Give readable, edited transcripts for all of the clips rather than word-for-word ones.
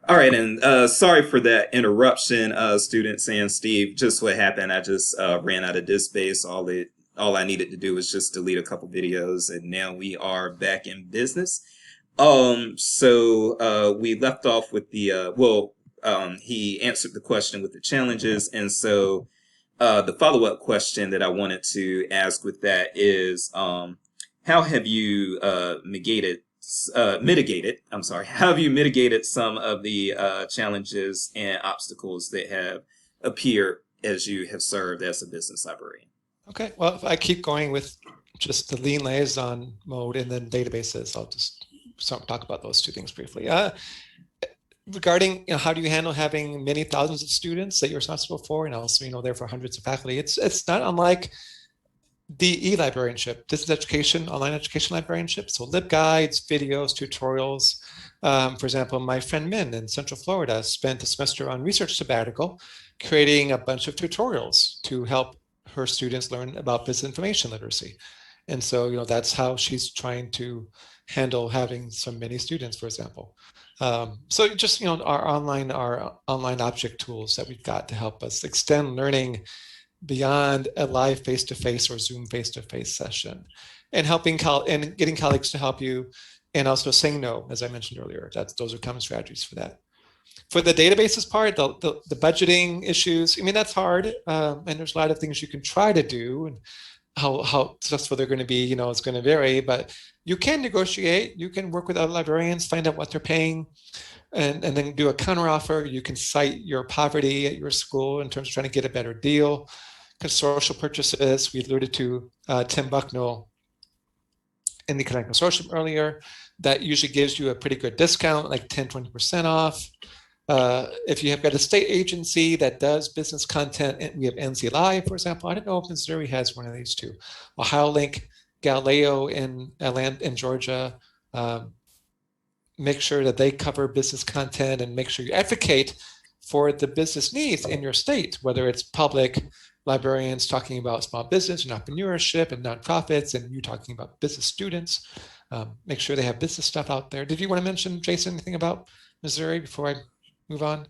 All right, and sorry for that interruption, students and Steve. Just what happened, I just ran out of disk space. All I needed to do was just delete a couple videos, and now we are back in business. We left off with he answered the question with the challenges, and so the follow-up question that I wanted to ask with that is, how have you mitigated? I'm sorry. How have you mitigated some of the challenges and obstacles that have appeared as you have served as a business librarian? Okay, well, if I keep going with just the lean liaison mode and then databases, I'll just talk about those two things briefly. Regarding, how do you handle having many thousands of students that you're responsible for, and also, therefore hundreds of faculty? It's not unlike the e-librarianship, distance education, online education librarianship. So LibGuides, videos, tutorials. For example, my friend Min in Central Florida spent a semester on research sabbatical creating a bunch of tutorials to help her students learn about business information literacy. And so, that's how she's trying to handle having so many students, for example. So just, our online object tools that we've got to help us extend learning beyond a live face-to-face or Zoom face-to-face session, and getting colleagues to help you, and also saying no, as I mentioned earlier. Those are common strategies for that. For the databases part, the budgeting issues, that's hard, and there's a lot of things you can try to do, and how successful they're going to be, it's going to vary, but you can negotiate, you can work with other librarians, find out what they're paying, and then do a counteroffer. You can cite your poverty at your school in terms of trying to get a better deal. Consortial purchases, we alluded to Tim Bucknell in the Connect Consortium earlier. That usually gives you a pretty good discount, like 10, 20% off. If you have got a state agency that does business content, and we have NC Live, for example. I don't know if Missouri has one of these two. Ohio Link, Galileo in Atlanta, in Georgia. Make sure that they cover business content, and make sure you advocate for the business needs in your state, whether it's public librarians talking about small business and entrepreneurship and nonprofits, and you talking about business students. Make sure they have business stuff out there. Did you want to mention, Jason, anything about Missouri before I move on?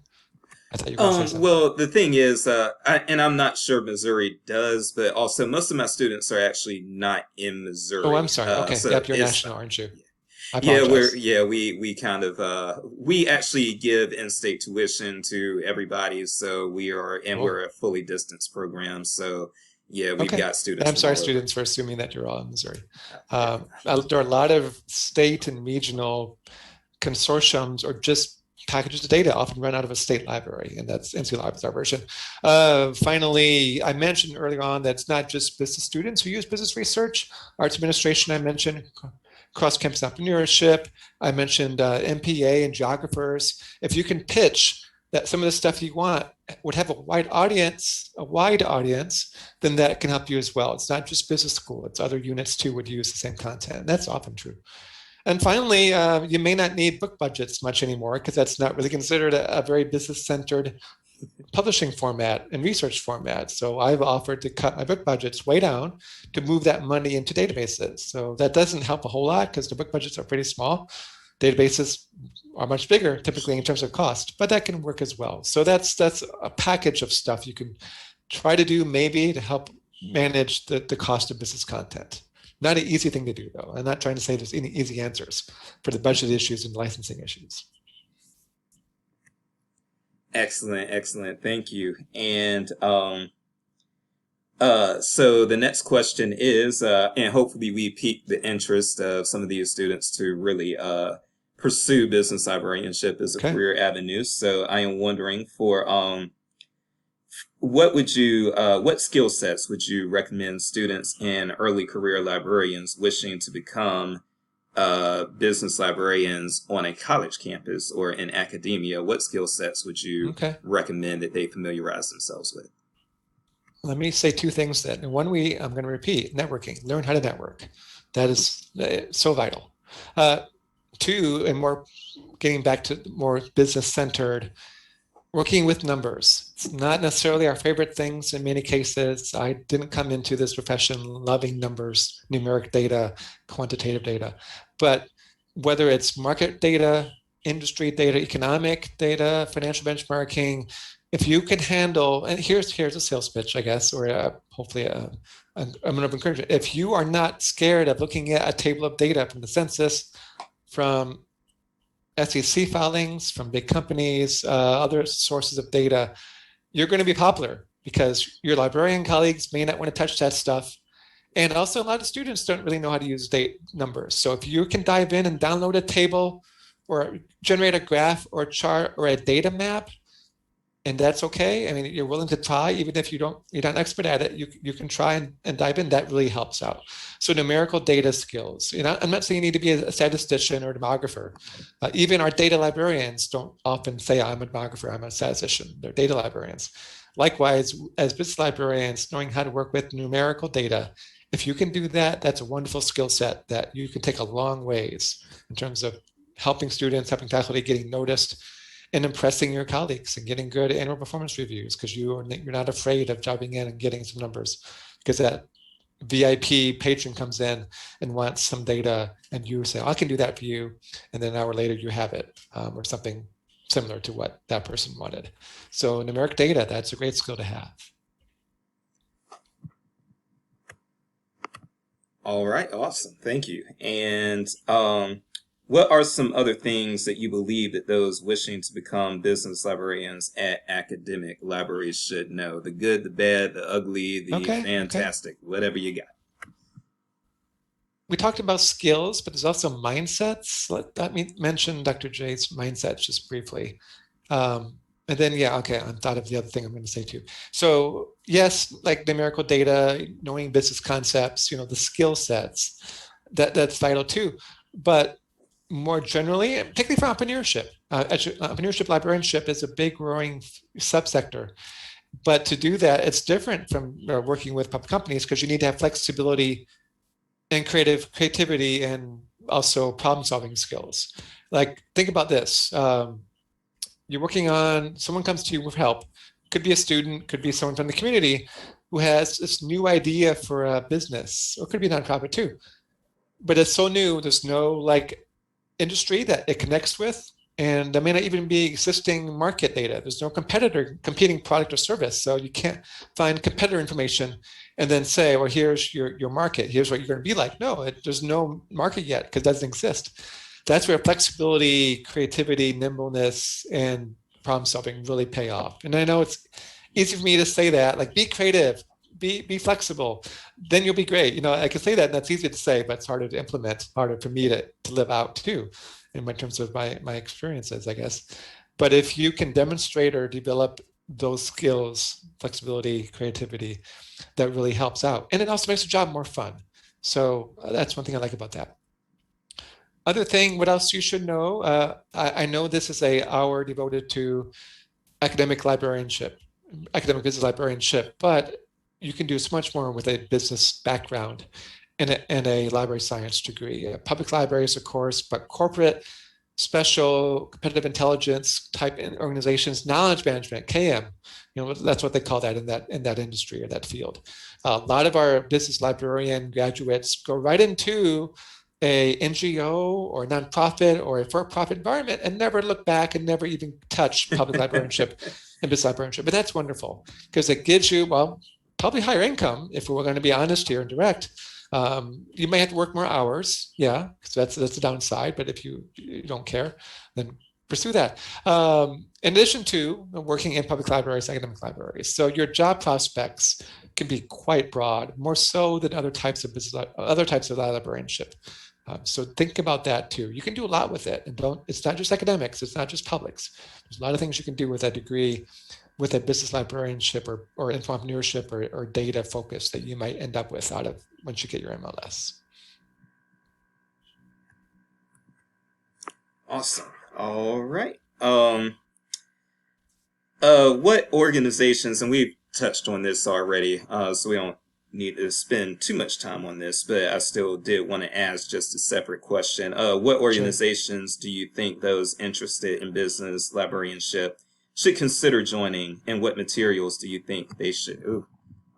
I thought you were going to say something. Well, the thing is, I'm not sure Missouri does, but also most of my students are actually not in Oh, I'm Missouri. sorry. Okay. So Yep, you're it's national, aren't you? I Yeah, apologize. we kind of we actually give in-state tuition to everybody, so Cool. we're a fully distanced program. So yeah, we've Okay. got students I'm from sorry, all over. students, for assuming that you're all in Missouri. Yeah. There are a lot of state and regional consortiums or just packages of data often run out of a state library, and that's NC Live is our version. Finally, I mentioned earlier on that it's not just business students who use business research. Arts administration, I mentioned cross-campus entrepreneurship. I mentioned MPA and geographers. If you can pitch that some of the stuff you want would have a wide audience, then that can help you as well. It's not just business school; it's other units too would use the same content. And that's often true. And finally, you may not need book budgets much anymore because that's not really considered a very business-centered publishing format and research format. So I've offered to cut my book budgets way down to move that money into databases. So that doesn't help a whole lot because the book budgets are pretty small. Databases are much bigger typically in terms of cost, but that can work as well. So that's a package of stuff you can try to do maybe to help manage the cost of business content. Not an easy thing to do though. I'm not trying to say there's any easy answers for the budget issues and licensing issues. Excellent, excellent. Thank you. And so the next question is, and hopefully we pique the interest of some of these students to really pursue business librarianship as a Okay. career avenue. So I am wondering for what skill sets would you recommend students and early career librarians wishing to become business librarians on a college campus or in academia? What skill sets would you Okay. recommend that they familiarize themselves with? Let me say two things then. I'm going to repeat networking, learn how to network. That is so vital. Two, and more getting back to more business centered, working with numbers. It's not necessarily our favorite things in many cases. I didn't come into this profession loving numbers, numeric data, quantitative data, but whether it's market data, industry data, economic data, financial benchmarking. If you can handle, and here's a sales pitch, I guess, or hopefully I'm going to encourage it. If you are not scared of looking at a table of data from the census, from SEC filings, from big companies, other sources of data, you're going to be popular because your librarian colleagues may not want to touch that stuff. And also, a lot of students don't really know how to use date numbers. So if you can dive in and download a table or generate a graph or a chart or a data map, and that's okay. I mean, you're willing to try, even if you're not an expert at it, you can try and dive in. That really helps out. So numerical data skills. I'm not saying you need to be a statistician or a demographer. Even our data librarians don't often say, I'm a demographer, I'm a statistician. They're data librarians. Likewise, as business librarians, knowing how to work with numerical data, if you can do that, that's a wonderful skill set that you can take a long ways in terms of helping students, helping faculty, getting noticed, and impressing your colleagues and getting good annual performance reviews because you're not afraid of diving in and getting some numbers, because that VIP patron comes in and wants some data and you say, I can do that for you. And then an hour later you have it, or something similar to what that person wanted. So numeric data, that's a great skill to have. All right, awesome. Thank you. And what are some other things that you believe that those wishing to become business librarians at academic libraries should know? The good, the bad, the ugly, the Okay. fantastic, whatever you got. We talked about skills, but there's also mindsets. Let me mention Dr. J's mindsets just briefly. And then, yeah, okay, I thought of the other thing I'm going to say too. So yes, like numerical data, knowing business concepts, the skill sets, that's vital too. But more generally, particularly for entrepreneurship, entrepreneurship librarianship is a big growing subsector. But to do that, it's different from working with public companies because you need to have flexibility and creativity and also problem solving skills. Like think about this. You're working on, someone comes to you with help. Could be a student, could be someone from the community who has this new idea for a business, or could be a nonprofit too. But it's so new, there's no like industry that it connects with. And there may not even be existing market data. There's no competitor competing product or service. So you can't find competitor information and then say, well, here's your market. Here's what you're going to be like. No, there's no market yet because it doesn't exist. That's where flexibility, creativity, nimbleness, and problem solving really pay off. And I know it's easy for me to say that, like be creative, be flexible, then you'll be great. I can say that and that's easy to say, but it's harder to implement, harder for me to live out too, in terms of my experiences, I guess. But if you can demonstrate or develop those skills, flexibility, creativity, that really helps out. And it also makes the job more fun. So that's one thing I like about that. Other thing, what else you should know? I know this is an hour devoted to academic librarianship, academic business librarianship, but you can do so much more with a business background and a library science degree. Public libraries, of course, but corporate, special, competitive intelligence type organizations, knowledge management, KM, that's what they call that in that industry or that field. A lot of our business librarian graduates go right into a NGO or nonprofit or a for-profit environment and never look back and never even touch public librarianship and business librarianship. But that's wonderful because it gives you, well, probably higher income if we're going to be honest here and direct. You may have to work more hours, yeah, because that's the downside. But if you don't care, then pursue that. In addition to working in public libraries, academic libraries, so your job prospects can be quite broad, more so than other types of librarianship. So think about that too. You can do a lot with it, and it's not just academics, it's not just publics. There's a lot of things you can do with that degree, with a business librarianship or entrepreneurship or data focus that you might end up with out of once you get your MLS. Awesome. All right. What organizations, and we've touched on this already, so we don't need to spend too much time on this, but I still did want to ask just a separate question. What organizations Sure. do you think those interested in business librarianship should consider joining, and what materials do you think they should? Ooh,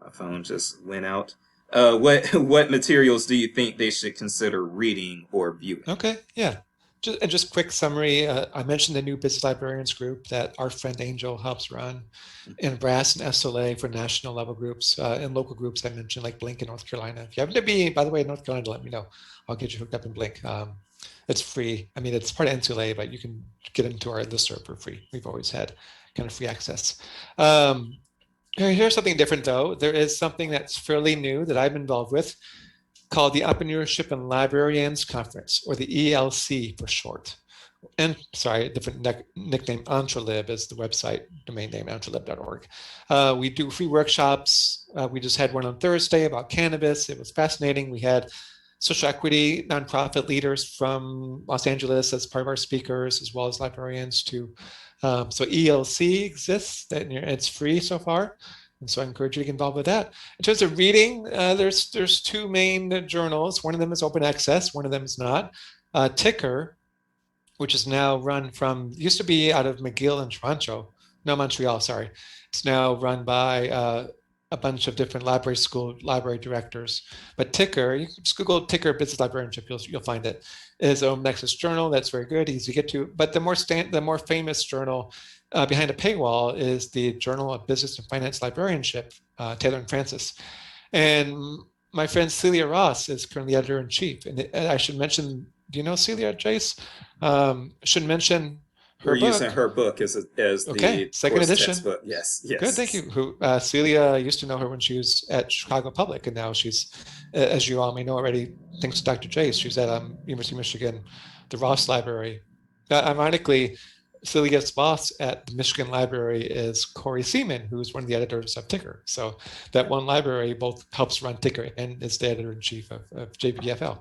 my phone just went out. What materials do you think they should consider reading or viewing? Okay, yeah. Just quick summary. I mentioned the new business librarians group that our friend Angel helps run, and BRASS and SLA for national level groups, and local groups I mentioned, like Blink in North Carolina. If you happen to be, by the way, in North Carolina, let me know. I'll get you hooked up in Blink. It's free. I mean, it's part of NCLA, but you can get into our listserv for free. We've always had kind of free access. Here's something different, though. There is something that's fairly new that I'm involved with called the Entrepreneurship and Librarians Conference, or the ELC for short. And sorry, different nickname. Entrelib is the website domain name, entrelib.org. We do free workshops. We just had one on Thursday about cannabis. It was fascinating. We had social equity nonprofit leaders from Los Angeles as part of our speakers, as well as librarians too. So ELC exists, and it's free so far. And so I encourage you to get involved with that. In terms of reading, there's two main journals. One of them is open access, one of them is not. Ticker, which is now run from, used to be out of McGill and Toronto, no, Montreal, sorry. It's now run by a bunch of different library directors. But Ticker, you can just Google Ticker Business Librarianship, you'll find it. It is a Nexus journal that's very good, easy to get to. But the more famous journal behind a paywall is the Journal of Business and Finance Librarianship, Taylor and Francis. And my friend Celia Ross is currently editor-in-chief. And I should mention, do you know Celia, Jace? Should mention her We're book. using her book as the second edition. textbook. Yes, yes. Good, thank you. Celia used to know her when she was at Chicago Public, and now she's, as you all may know already, thanks to Dr. Jace, she's at University of Michigan, the Ross Library. Ironically, Celia's boss at the Michigan Library is Corey Seaman, who's one of the editors of Ticker. So that one library both helps run Ticker and is the editor-in-chief of JPFL.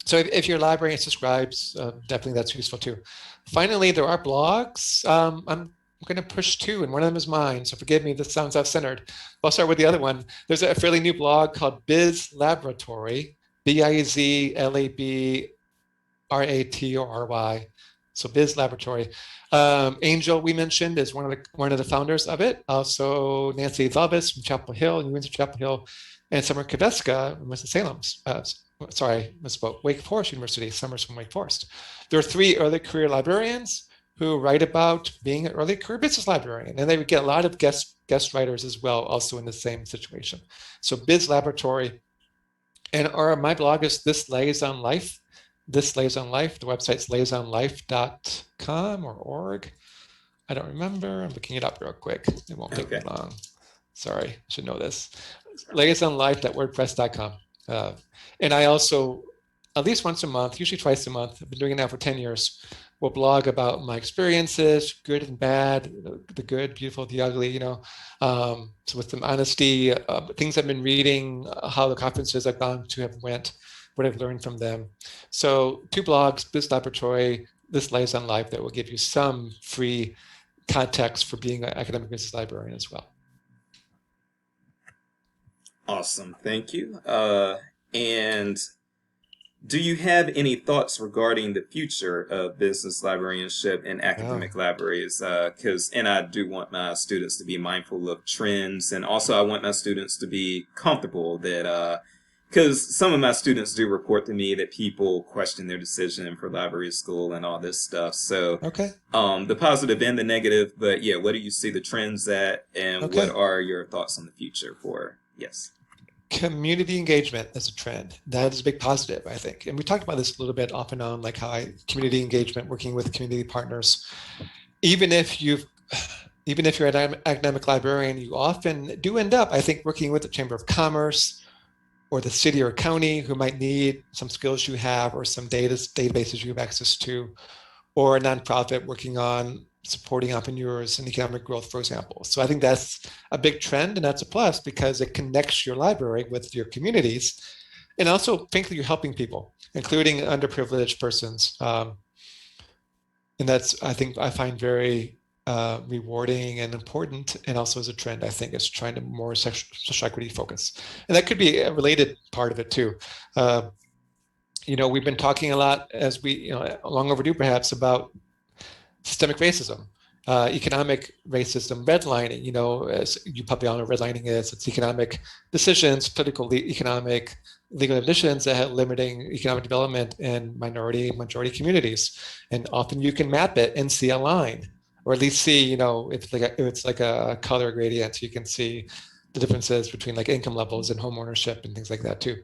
So if your librarian subscribes, definitely that's useful too. Finally, there are blogs. I'm going to push two, and one of them is mine. So forgive me, this sounds off-centered. I'll start with the other one. There's a fairly new blog called Biz Laboratory, BIZLABRATORY. So Biz Laboratory. Angel, we mentioned, is one of the founders of it. Also, Nancy Lovis from Chapel Hill, New Windsor Chapel Hill, and Summer Kaveska from Winston-Salem. Sorry, misspoke. Wake Forest University. Summer's from Wake Forest. There are 3 early career librarians who write about being an early career business librarian, and they would get a lot of guest writers as well, also in the same situation. So Biz Laboratory, and my blog is This Lays on Life. This Lays on Life. The website's laysonlife.com or org. I don't remember. I'm looking it up real quick. It won't take me long. Sorry, I should know this. Laysonlife.wordpress.com. And I also, at least once a month, usually twice a month, I've been doing it now for 10 years, will blog about my experiences, good and bad, the good, beautiful, the ugly, so with some honesty, things I've been reading, how the conferences I've gone to have went, what I've learned from them. So 2 blogs, Biz Laboratory, This Lays on Life, that will give you some free context for being an academic business librarian as well. Awesome, thank you. And do you have any thoughts regarding the future of business librarianship and academic libraries? And I do want my students to be mindful of trends, and also I want my students to be comfortable that, because some of my students do report to me that people question their decision for library school and all this stuff. So, the positive and the negative, but yeah, what do you see the trends at, and what are your thoughts on the future for, yes? Community engagement is a trend. That is a big positive, I think. And we talked about this a little bit off and on, like how community engagement, working with community partners. Even if you're an academic librarian, you often do end up, I think, working with the Chamber of Commerce or the city or county who might need some skills you have or some databases you have access to, or a nonprofit working on supporting entrepreneurs and economic growth, for example. So I think that's a big trend, and that's a plus because it connects your library with your communities. And also, frankly, you're helping people, including underprivileged persons. And that's, I think, I find very rewarding and important. And also as a trend, I think, is trying to more social equity focus. And that could be a related part of it too. We've been talking a lot, as we, long overdue perhaps, about systemic racism economic racism, redlining. As you probably all know, redlining is it's economic decisions, political, economic, legal decisions that have limiting economic development in minority, majority communities, and often you can map it and see a line, or at least see, if it's like a color gradient, you can see the differences between like income levels and home ownership and things like that too.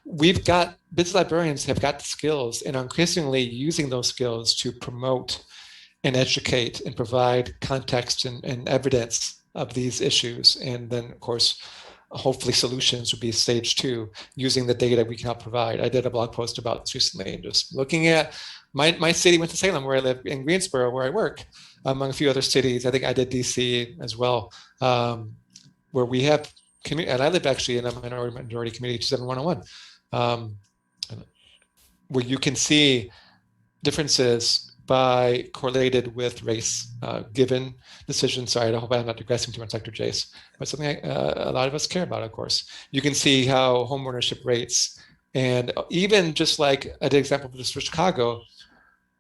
We've got business librarians have got the skills and are increasingly using those skills to promote and educate and provide context and evidence of these issues. And then, of course, hopefully solutions would be stage two, using the data we can help provide. I did a blog post about this recently, and just looking at my city, Winston-Salem, where I live, in Greensboro, where I work, among a few other cities. I think I did DC as well, where we have community, and I live actually in a minority community, 7101, where you can see differences by correlated with race, given decisions. Sorry, I hope I'm not digressing too much, Dr. Jace, but something a lot of us care about, of course. You can see how home ownership rates, and even just like I did example just for Chicago,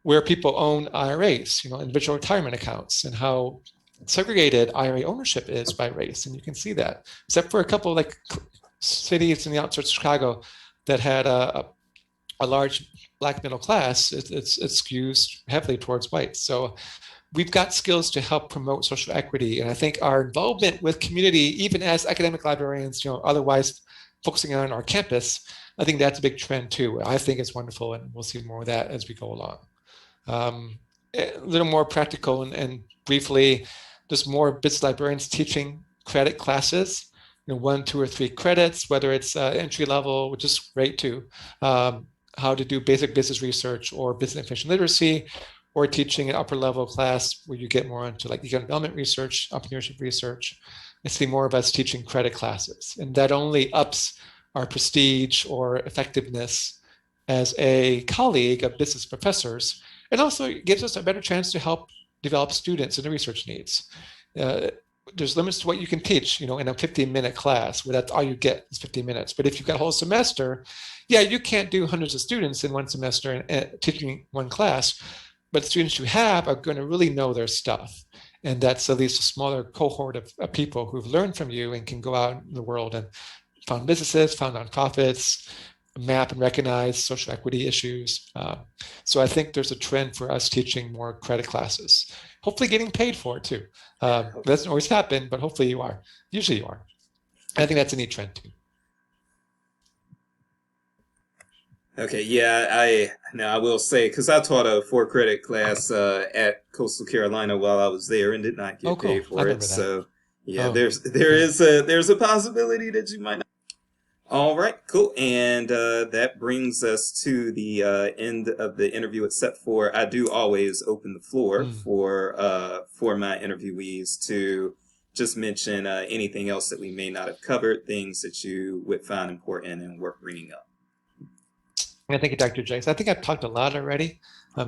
where people own IRAs, individual retirement accounts, and how segregated IRA ownership is by race. And you can see that, except for a couple like cities in the outskirts of Chicago that had a large Black middle class, it skews heavily towards whites. So we've got skills to help promote social equity. And I think our involvement with community, even as academic librarians, otherwise focusing on our campus, I think that's a big trend too. I think it's wonderful, and we'll see more of that as we go along. A little more practical and briefly, just more business librarians teaching credit classes, 1, 2, or 3 credits, whether it's entry level, which is great too. How to do basic business research or business information literacy, or teaching an upper level class where you get more into like economic development research, entrepreneurship research. I see more of us teaching credit classes, and that only ups our prestige or effectiveness as a colleague of business professors, and also gives us a better chance to help develop students and the research needs. There's limits to what you can teach, in a 15-minute class, where that's all you get is 15 minutes. But if you've got a whole semester, yeah, you can't do hundreds of students in one semester and teaching one class, but the students you have are going to really know their stuff. And that's at least a smaller cohort of people who've learned from you and can go out in the world and found businesses, found nonprofits, map and recognize social equity issues. So I think there's a trend for us teaching more credit classes, hopefully getting paid for it too. That doesn't always happen, but hopefully you are. Usually you are. I think that's a neat trend too. Okay, yeah, I will say, because I taught a 4 credit class at Coastal Carolina while I was there and did not Oh, get cool. paid I for it. remember that. So yeah, Oh, there yeah. is a possibility that you might not. All right, cool. And that brings us to the end of the interview, except for I do always open the floor Mm. for my interviewees to just mention anything else that we may not have covered, things that you would find important and worth bringing up. And thank you, Dr. Jace. I think I've talked a lot already.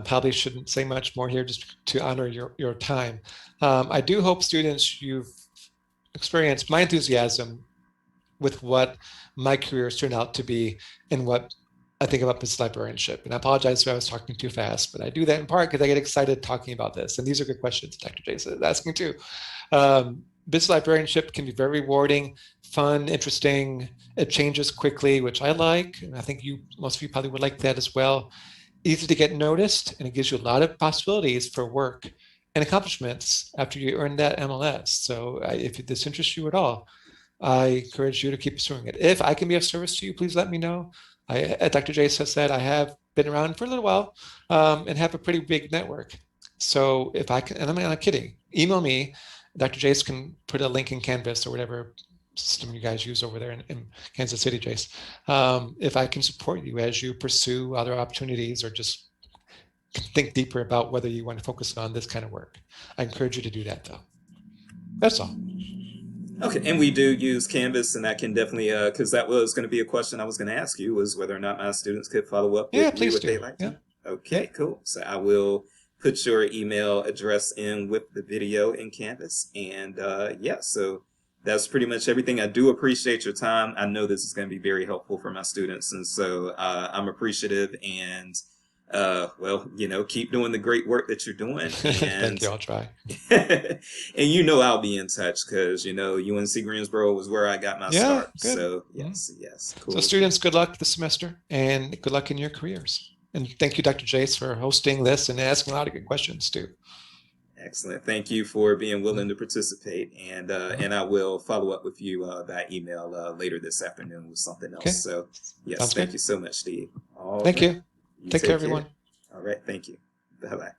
Probably shouldn't say much more here just to honor your time. I do hope students, you've experienced my enthusiasm with what my career has turned out to be and what I think about business librarianship. And I apologize if I was talking too fast, but I do that in part because I get excited talking about this. And these are good questions Dr. Jason is asking too. Business librarianship can be very rewarding, fun, interesting. It changes quickly, which I like. And I think most of you probably would like that as well. Easy to get noticed, and it gives you a lot of possibilities for work and accomplishments after you earn that MLS. So if this interests you at all, I encourage you to keep pursuing it. If I can be of service to you, please let me know. Dr. Jace has said, I have been around for a little while and have a pretty big network. So if I can, and I'm not kidding, email me. Dr. Jace can put a link in Canvas or whatever system you guys use over there in Kansas City, Jace. If I can support you as you pursue other opportunities or just think deeper about whether you want to focus on this kind of work, I encourage you to do that though. That's all. Okay, and we do use Canvas, and that can definitely, because that was going to be a question I was going to ask you, was whether or not my students could follow up Yeah, with you please if they do. like Yeah. to. Okay, cool. So I will put your email address in with the video in Canvas, and yeah, so that's pretty much everything. I do appreciate your time. I know this is going to be very helpful for my students, and so I'm appreciative, and Well, keep doing the great work that you're doing, Thank and you. I'll try. and I'll be in touch because UNC Greensboro was where I got my Yeah, start. good. So Mhm. yes, yes, So cool, cool. students, good luck this semester and good luck in your careers. And thank you, Dr. Jace, for hosting this and asking a lot of good questions too. Excellent. Thank you for being Mhm. willing to participate, and Mhm. I will follow up with you by email later this afternoon with something else. Okay, So yes, sounds thank good. you so much, Steve. All Thank right, you. you Take care, take care. everyone. All right, thank you. Bye bye.